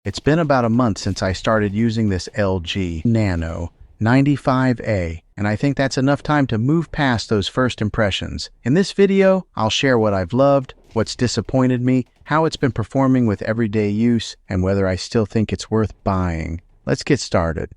It's been about a month since I started using this LG Nano95A, and I think that's enough time to move past those first impressions. In this video, I'll share what I've loved, what's disappointed me, how it's been performing with everyday use, and whether I still think it's worth buying. Let's get started.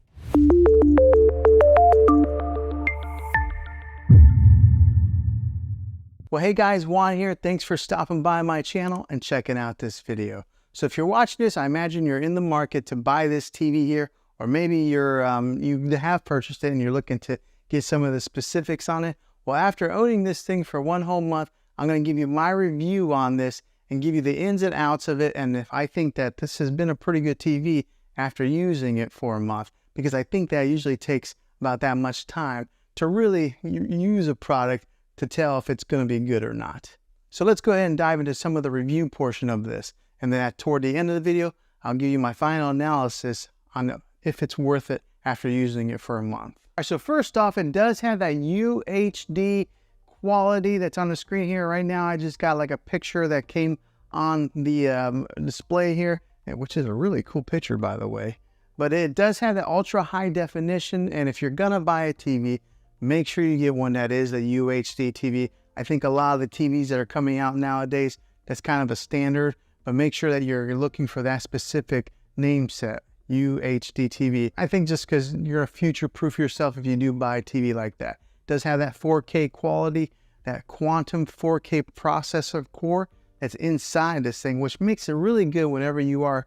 Well, hey guys, Juan here. Thanks for stopping by my channel and checking out this video. So if you're watching this, I imagine you're in the market to buy this TV here, or maybe you're you have purchased it and you're looking to get some of the specifics on it. Well, after owning this thing for one whole month, I'm going to give you my review on this and give you the ins and outs of it, and if I think that this has been a pretty good TV after using it for a month, because I think that usually takes about that much time to really use a product to tell if it's going to be good or not. So let's go ahead and dive into some of the review portion of this. And then toward the end of the video, I'll give you my final analysis on if it's worth it after using it for a month. All right, so first off, it does have that UHD quality that's on the screen here. Right now, I just got like a picture that came on the display here, which is a really cool picture, by the way. But it does have the ultra high definition. And if you're gonna buy a TV, make sure you get one that is a UHD TV. I think a lot of the TVs that are coming out nowadays, that's kind of a standard, but make sure that you're looking for that specific name set, UHD TV. I think just because you're a future-proof yourself if you do buy a TV like that. It does have that 4K quality, that quantum 4K processor core that's inside this thing, which makes it really good whenever you are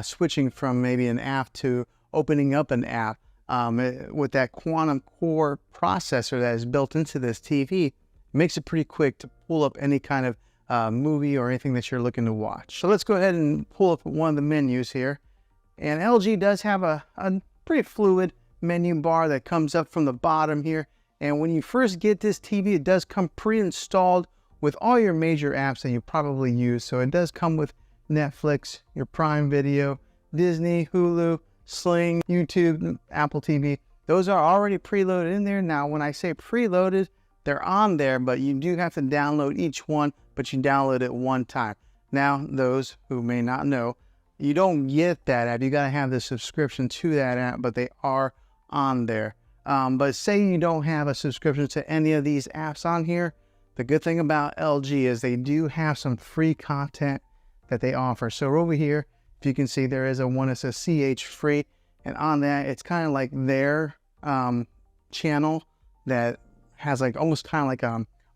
switching from maybe an app to opening up an app. With that quantum core processor that is built into this TV, it makes it pretty quick to pull up any kind of movie or anything that you're looking to watch. So let's go ahead and pull up one of the menus here. And LG does have a pretty fluid menu bar that comes up from the bottom here. And when you first get this TV, it does come pre-installed with all your major apps that you probably use. So it does come with Netflix, your Prime Video, Disney, Hulu, Sling, YouTube, Apple TV. Those are already preloaded in there. Now, when I say preloaded, they're on there, but you do have to download each one, but you download it one time. Now, those who may not know, you don't get that app. You got to have the subscription to that app, but they are on there. But say you don't have a subscription to any of these apps on here, the good thing about LG is they do have some free content that they offer. So over here, if you can see, there is one that says CH free, and on that, it's kind of like their channel that has like almost kind of like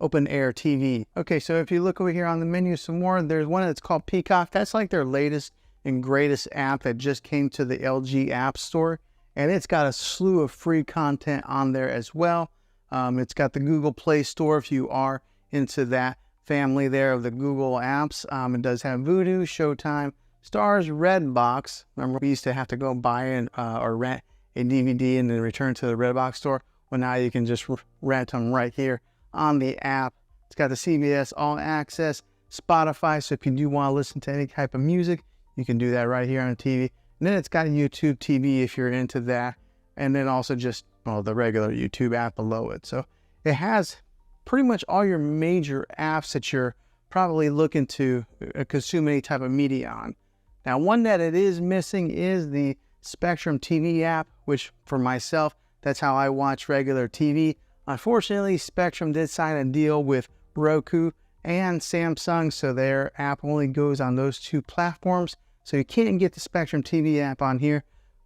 open air TV. Okay, so if you look over here on the menu some more, there's one that's called Peacock. That's like their latest and greatest app that just came to the LG App Store, and it's got a slew of free content on there as well. It's got the Google Play Store if you are into that family there of the Google apps. It does have Vudu, Showtime, Stars, Redbox. Remember, we used to have to go buy or rent a DVD and then return to the Redbox store. Well, now you can just rent them right here on the app. It's got the CBS All Access, Spotify, so if you do want to listen to any type of music, you can do that right here on the TV. And then it's got YouTube TV if you're into that, and then also just the regular YouTube app below it. So it has pretty much all your major apps that you're probably looking to consume any type of media on. Now, one that it is missing is the Spectrum TV app, which for myself, that's how I watch regular TV. Unfortunately, Spectrum did sign a deal with Roku and Samsung, so their app only goes on those two platforms. So you can't get the Spectrum TV app on here,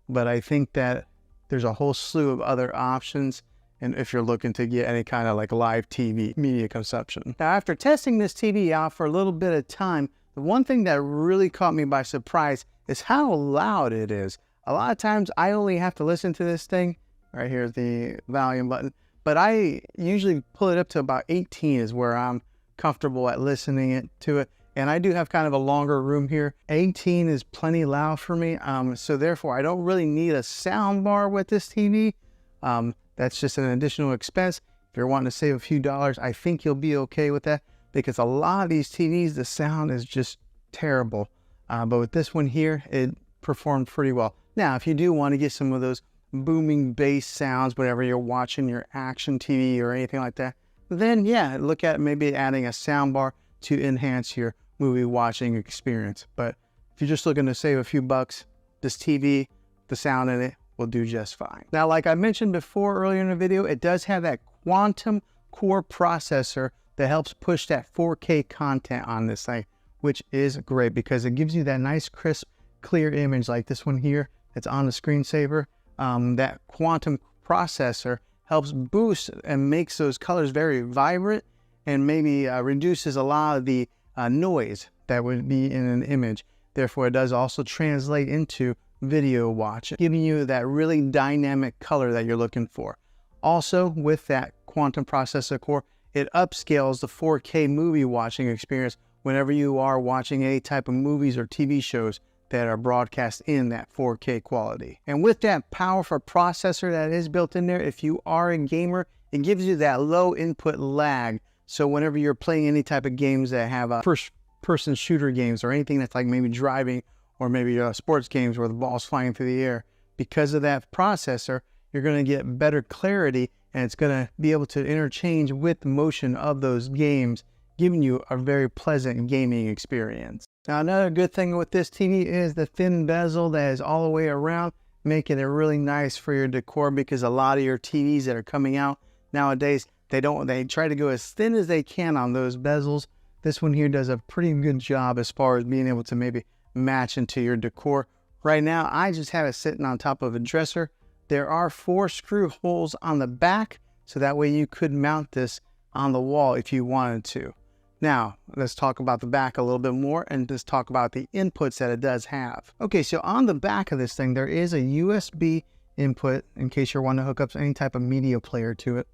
but I think that there's a whole slew of other options, and if you're looking to get any kind of like live TV media consumption. Now, after testing this TV out for a little bit of time, the one thing that really caught me by surprise is how loud it is. A lot of times I only have to listen to this thing. Right here is the volume button, but I usually pull it up to about 18 is where I'm comfortable at listening to it. And I do have kind of a longer room here. 18 is plenty loud for me. So therefore I don't really need a sound bar with this TV. That's just an additional expense. If you're wanting to save a few dollars, I think you'll be okay with that, because a lot of these TVs, the sound is just terrible. But with this one here, it performed pretty well. Now, if you do want to get some of those booming bass sounds whenever you're watching your action TV or anything like that, then yeah, look at maybe adding a sound bar to enhance your movie watching experience. But if you're just looking to save a few bucks, this TV, the sound in it will do just fine. Now, like I mentioned before earlier in the video, it does have that quantum core processor that helps push that 4K content on this thing, which is great because it gives you that nice, crisp, clear image like this one here that's on the screensaver. That quantum processor helps boost and makes those colors very vibrant and maybe reduces a lot of the noise that would be in an image. Therefore, it does also translate into video watch, giving you that really dynamic color that you're looking for. Also, with that quantum processor core, it upscales the 4K movie watching experience whenever you are watching any type of movies or TV shows that are broadcast in that 4K quality. And with that powerful processor that is built in there, if you are a gamer, it gives you that low input lag. So whenever you're playing any type of games that have a first-person shooter games or anything that's like maybe driving or maybe sports games where the ball's flying through the air, because of that processor, you're going to get better clarity and it's going to be able to interchange with the motion of those games, giving you a very pleasant gaming experience. Now, another good thing with this TV is the thin bezel that is all the way around, making it really nice for your decor, because a lot of your TVs that are coming out nowadays, they try to go as thin as they can on those bezels. This one here does a pretty good job as far as being able to maybe match into your decor. Right now, I just have it sitting on top of a dresser. There are 4 screw holes on the back, so that way you could mount this on the wall if you wanted to. Now, let's talk about the back a little bit more and just talk about the inputs that it does have. Okay, so on the back of this thing, there is a USB input in case you're wanting to hook up any type of media player to it.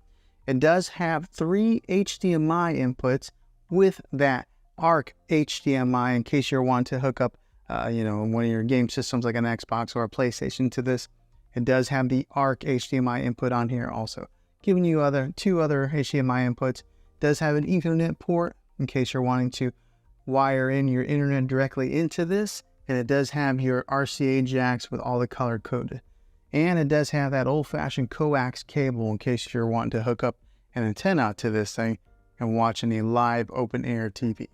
It does have 3 HDMI inputs with that ARC HDMI in case you're wanting to hook up, one of your game systems like an Xbox or a PlayStation to this. It does have the ARC HDMI input on here also, giving you 2 other HDMI inputs. It does have an Ethernet port in case you're wanting to wire in your internet directly into this. And it does have your RCA jacks with all the color coded. And it does have that old-fashioned coax cable in case you're wanting to hook up an antenna to this thing and watch any live open-air TV.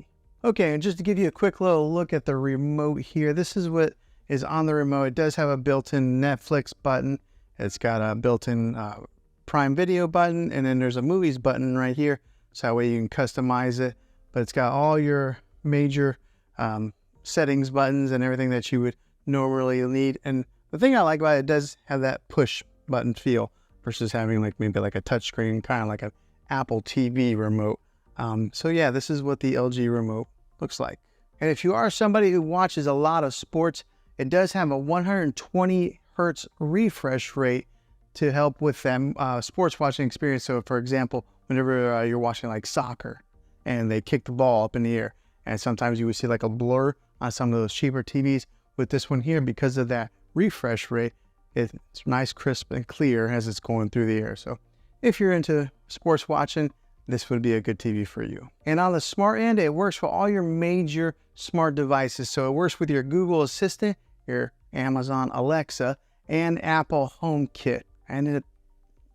Okay, and just to give you a quick little look at the remote here, this is what is on the remote. It does have a built-in Netflix button. It's got a built-in Prime Video button, and then there's a Movies button right here, so that way you can customize it. But it's got all your major settings buttons and everything that you would normally need. And the thing I like about it does have that push button feel versus having maybe a touchscreen, kind of like an Apple TV remote. So yeah, this is what the LG remote looks like. And if you are somebody who watches a lot of sports, it does have a 120 Hertz refresh rate to help with that sports watching experience. So for example, whenever you're watching like soccer and they kick the ball up in the air, and sometimes you would see like a blur on some of those cheaper TVs. With this one here, because of that refresh rate, it's nice, crisp, and clear as it's going through the air. So if you're into sports watching, this would be a good TV for you. And on the smart end, it works for all your major smart devices. So it works with your Google Assistant, your Amazon Alexa, and Apple HomeKit. I ended up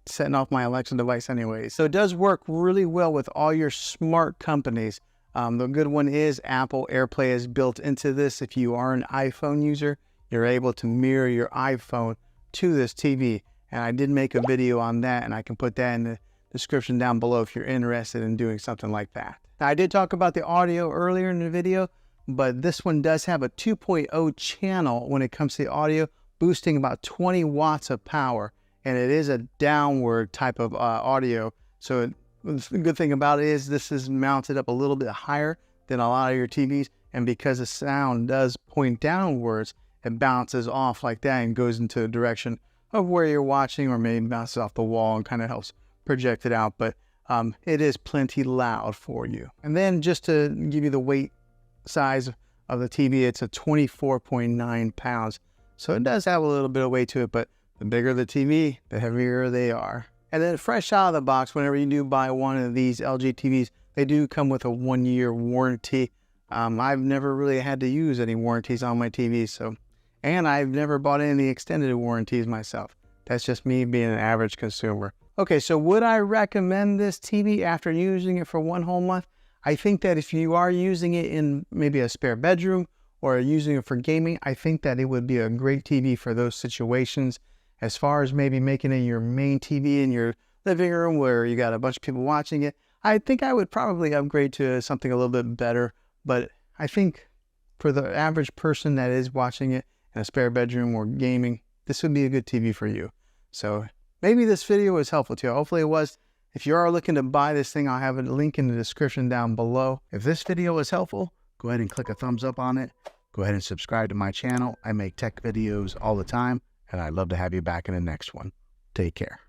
setting off my Alexa device anyways. So it does work really well with all your smart companies. The good one is Apple AirPlay is built into this. If you are an iPhone user, you're able to mirror your iPhone to this TV. And I did make a video on that, and I can put that in the description down below if you're interested in doing something like that. Now, I did talk about the audio earlier in the video, but this one does have a 2.0 channel when it comes to the audio, boosting about 20 watts of power. And it is a downward type of audio. So the good thing about it is this is mounted up a little bit higher than a lot of your TVs. And because the sound does point downwards, it bounces off like that and goes into the direction of where you're watching, or maybe bounces off the wall and kind of helps project it out. But it is plenty loud for you. And then just to give you the weight size of the TV, it's a 24.9 pounds. So it does have a little bit of weight to it, but the bigger the TV, the heavier they are. And then fresh out of the box, whenever you do buy one of these LG TVs, they do come with a 1-year warranty. I've never really had to use any warranties on my TV, and I've never bought any extended warranties myself. That's just me being an average consumer. Okay, so would I recommend this TV after using it for 1 whole month? I think that if you are using it in maybe a spare bedroom or using it for gaming, I think that it would be a great TV for those situations. As far as maybe making it your main TV in your living room where you got a bunch of people watching it, I think I would probably upgrade to something a little bit better. But I think for the average person that is watching it in a spare bedroom or gaming, this would be a good TV for you. So maybe this video was helpful to you. Hopefully it was. If you are looking to buy this thing, I'll have a link in the description down below. If this video was helpful, go ahead and click a thumbs up on it. Go ahead and subscribe to my channel. I make tech videos all the time, and I'd love to have you back in the next one. Take care.